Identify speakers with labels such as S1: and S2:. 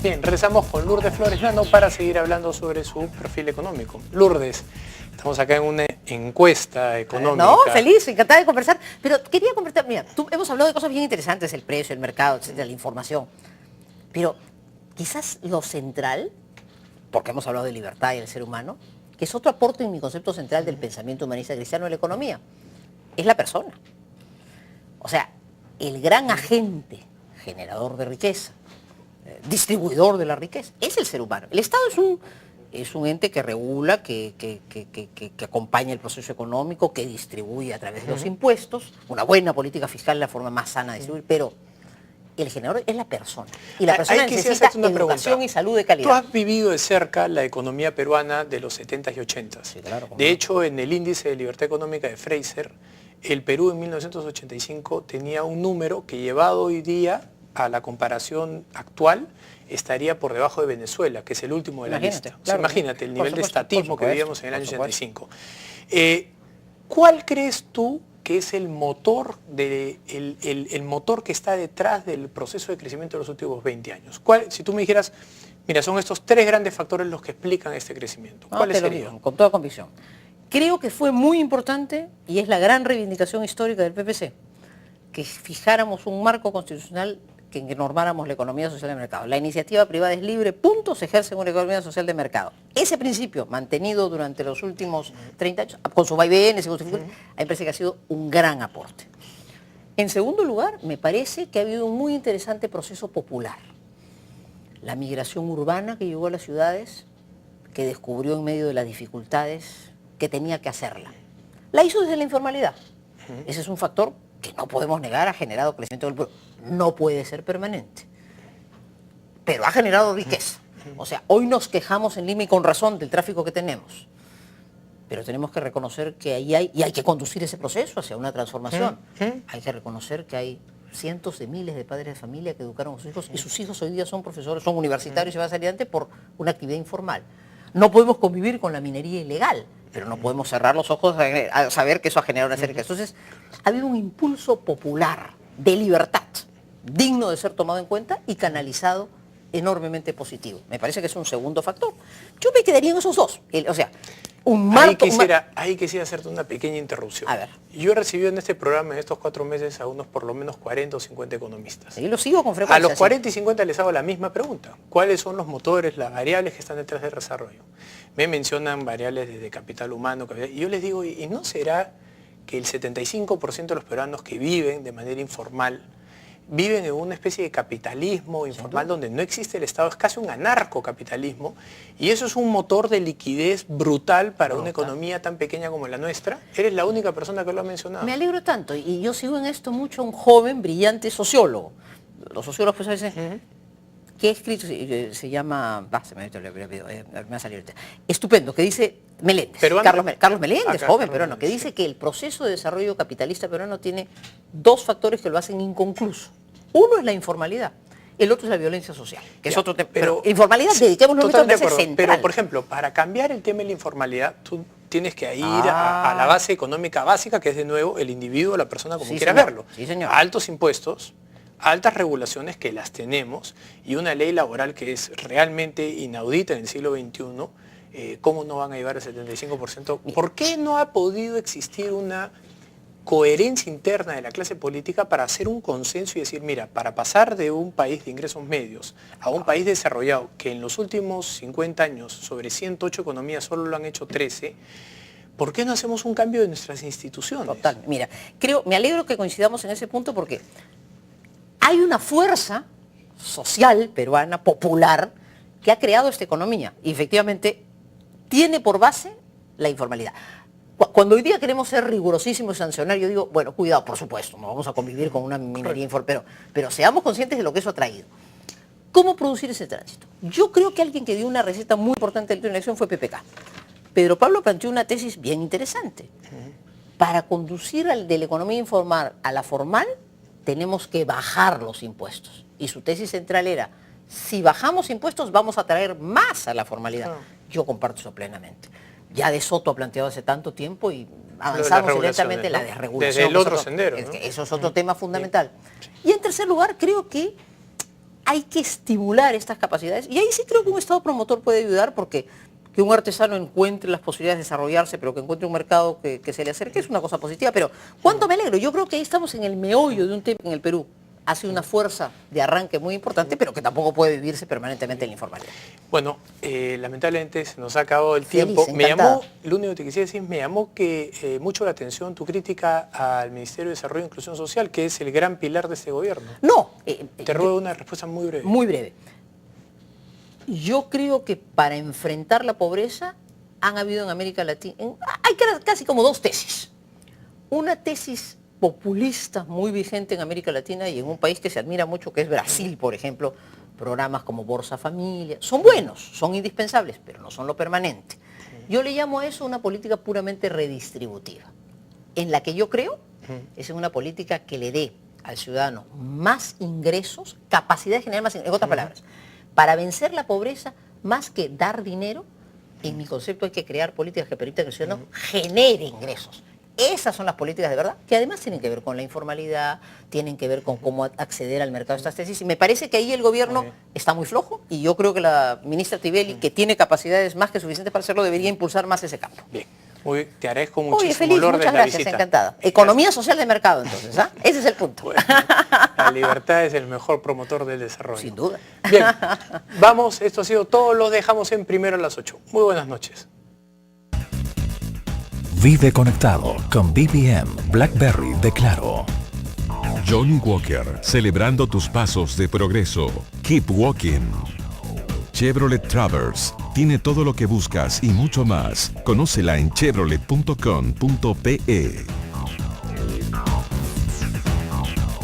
S1: Bien, regresamos con Lourdes Flores Nano para seguir hablando sobre su perfil económico. Lourdes, estamos acá en una encuesta económica.
S2: No, feliz, encantada de conversar. Pero quería conversar, mira, hemos hablado de cosas bien interesantes, el precio, el mercado, etcétera, la información. Pero quizás lo central, porque hemos hablado de libertad y del ser humano, que es otro aporte en mi concepto central del pensamiento humanista cristiano de la economía, es la persona. O sea, el gran agente generador de riqueza, distribuidor de la riqueza, es el ser humano. El Estado es un ente que regula, que acompaña el proceso económico, que distribuye a través de los impuestos. Una buena política fiscal es la forma más sana de distribuir, pero el generador es la persona. Y la persona necesita educación y salud de calidad.
S1: Tú has vivido de cerca la economía peruana de los 70s y 80s.
S2: Sí, claro,
S1: de hecho, en el índice de libertad económica de Fraser, el Perú en 1985 tenía un número que llevado hoy día a la comparación actual estaría por debajo de Venezuela, que es el último de la lista.
S2: Claro,
S1: o sea, imagínate el nivel de estatismo que vivíamos en el año 85.
S2: Supuesto.
S1: ¿Cuál crees tú que es el motor, el motor que está detrás del proceso de crecimiento de los últimos 20 años? Si tú me dijeras, mira, son estos tres grandes factores los que explican este crecimiento, ¿cuáles serían?
S2: Con toda convicción. Creo que fue muy importante, y es la gran reivindicación histórica del PPC, que fijáramos un marco constitucional que normáramos la economía social de mercado. La iniciativa privada es libre, punto, se ejerce en una economía social de mercado. Ese principio, mantenido durante los últimos 30 años, con sus vaivenes y con sus dificultades, a mí me parece que ha sido un gran aporte. En segundo lugar, me parece que ha habido un muy interesante proceso popular. La migración urbana que llegó a las ciudades, que descubrió en medio de las dificultades que tenía que hacerla. La hizo desde la informalidad. Ese es un factor que no podemos negar, ha generado crecimiento del pueblo. No puede ser permanente, pero ha generado riqueza. O sea, hoy nos quejamos en Lima y con razón del tráfico que tenemos, pero tenemos que reconocer que ahí hay que conducir ese proceso hacia una transformación. Hay que reconocer que hay cientos de miles de padres de familia que educaron a sus hijos y sus hijos hoy día son profesores, son universitarios y van a salir adelante por una actividad informal. No podemos convivir con la minería ilegal, pero no podemos cerrar los ojos a saber que eso ha generado una serie de riqueza. Entonces, ha habido un impulso popular de libertad, digno de ser tomado en cuenta y canalizado enormemente positivo. Me parece que es un segundo factor. Yo me quedaría en esos dos. O sea, un marco...
S1: Ahí quisiera hacerte una pequeña interrupción.
S2: A ver.
S1: Yo he recibido en este programa, en estos 4 meses, a unos por lo menos 40 o 50 economistas.
S2: Sí, lo sigo con frecuencia.
S1: A los 40 y 50 les hago la misma pregunta. ¿Cuáles son los motores, las variables que están detrás del desarrollo? Me mencionan variables desde capital humano, y yo les digo, ¿y no será que el 75% de los peruanos que viven de manera informal viven en una especie de capitalismo informal donde no existe el Estado, es casi un anarcocapitalismo, y eso es un motor de liquidez brutal para una economía tan pequeña como la nuestra? Eres la única persona que lo ha mencionado.
S2: Me alegro tanto, y yo sigo en esto mucho a un joven, brillante sociólogo. Los sociólogos pues a veces... que ha escrito, se llama, se me va a salir ahorita, estupendo, que dice Meléndez, Carlos Meléndez, joven peruano, que dice que el proceso de desarrollo capitalista peruano tiene dos factores que lo hacen inconcluso. Uno es la informalidad, el otro es la violencia social, que es otro tema. Pero informalidad, dediquémonos a eso, central.
S1: Pero, por ejemplo, para cambiar el tema de la informalidad, tú tienes que ir a la base económica básica, que es de nuevo el individuo, la persona como quieras verlo.
S2: Sí, señor.
S1: Altos impuestos, altas regulaciones que las tenemos y una ley laboral que es realmente inaudita en el siglo XXI, ¿cómo no van a llevar el 75%? ¿Por qué no ha podido existir una coherencia interna de la clase política para hacer un consenso y decir, mira, para pasar de un país de ingresos medios a un país desarrollado, que en los últimos 50 años sobre 108 economías solo lo han hecho 13, ¿por qué no hacemos un cambio de nuestras instituciones?
S2: Total, mira, me alegro que coincidamos en ese punto porque hay una fuerza social peruana, popular, que ha creado esta economía y efectivamente tiene por base la informalidad. Cuando hoy día queremos ser rigurosísimos y sancionar, yo digo, bueno, cuidado, por supuesto, no vamos a convivir con una minería informal, pero seamos conscientes de lo que eso ha traído. ¿Cómo producir ese tránsito? Yo creo que alguien que dio una receta muy importante de la elección fue PPK. Pedro Pablo planteó una tesis bien interesante. Para conducir de la economía informal a la formal, tenemos que bajar los impuestos. Y su tesis central era, si bajamos impuestos vamos a traer más a la formalidad. Yo comparto eso plenamente. Ya De Soto ha planteado hace tanto tiempo y avanzamos lentamente la desregulación.
S1: Desde el otro sendero.
S2: Eso es otro tema fundamental. Sí. Y en tercer lugar, creo que hay que estimular estas capacidades. Y ahí sí creo que un Estado promotor puede ayudar, porque que un artesano encuentre las posibilidades de desarrollarse, pero que encuentre un mercado que se le acerque, es una cosa positiva. Pero ¿cuánto me alegro? Yo creo que ahí estamos en el meollo de un tema en el Perú. Hace una fuerza de arranque muy importante, pero que tampoco puede vivirse permanentemente en la informalidad.
S1: Bueno, lamentablemente se nos ha acabado el
S2: Feliz,
S1: tiempo. Me
S2: encantada.
S1: llamó, lo único que te quisiera decir, me llamó que mucho la atención tu crítica al Ministerio de Desarrollo e Inclusión Social, que es el gran pilar de este gobierno.
S2: No.
S1: Te ruego una respuesta muy breve.
S2: Muy breve. Yo creo que para enfrentar la pobreza han habido en América Latina, hay casi como dos tesis. Una tesis populista muy vigente en América Latina y en un país que se admira mucho, que es Brasil, por ejemplo, programas como Bolsa Familia, son buenos, son indispensables, pero no son lo permanente. Yo le llamo a eso una política puramente redistributiva. En la que yo creo es en una política que le dé al ciudadano más ingresos, capacidad de generar más ingresos, en otras palabras, para vencer la pobreza, más que dar dinero, en mi concepto hay que crear políticas que permitan que el ciudadano genere ingresos. Esas son las políticas de verdad, que además tienen que ver con la informalidad, tienen que ver con cómo acceder al mercado de estas tesis. Y me parece que ahí el gobierno está muy flojo y yo creo que la ministra Tibeli, que tiene capacidades más que suficientes para hacerlo, debería impulsar más ese campo.
S1: Bien, muy, te agradezco muchísimo.
S2: Oye, feliz,
S1: Lourdes,
S2: muchas
S1: la
S2: gracias,
S1: visita.
S2: encantada. Economía social de mercado, entonces, ¿ah? Ese es el punto.
S1: Bueno, la libertad es el mejor promotor del desarrollo.
S2: Sin duda.
S1: Bien, vamos, esto ha sido todo, lo dejamos en Primero a las 8. Muy buenas noches.
S3: Vive conectado con BBM BlackBerry de Claro.
S4: Johnny Walker, celebrando tus pasos de progreso. Keep walking. Chevrolet Traverse tiene todo lo que buscas y mucho más. Conócela en chevrolet.com.pe.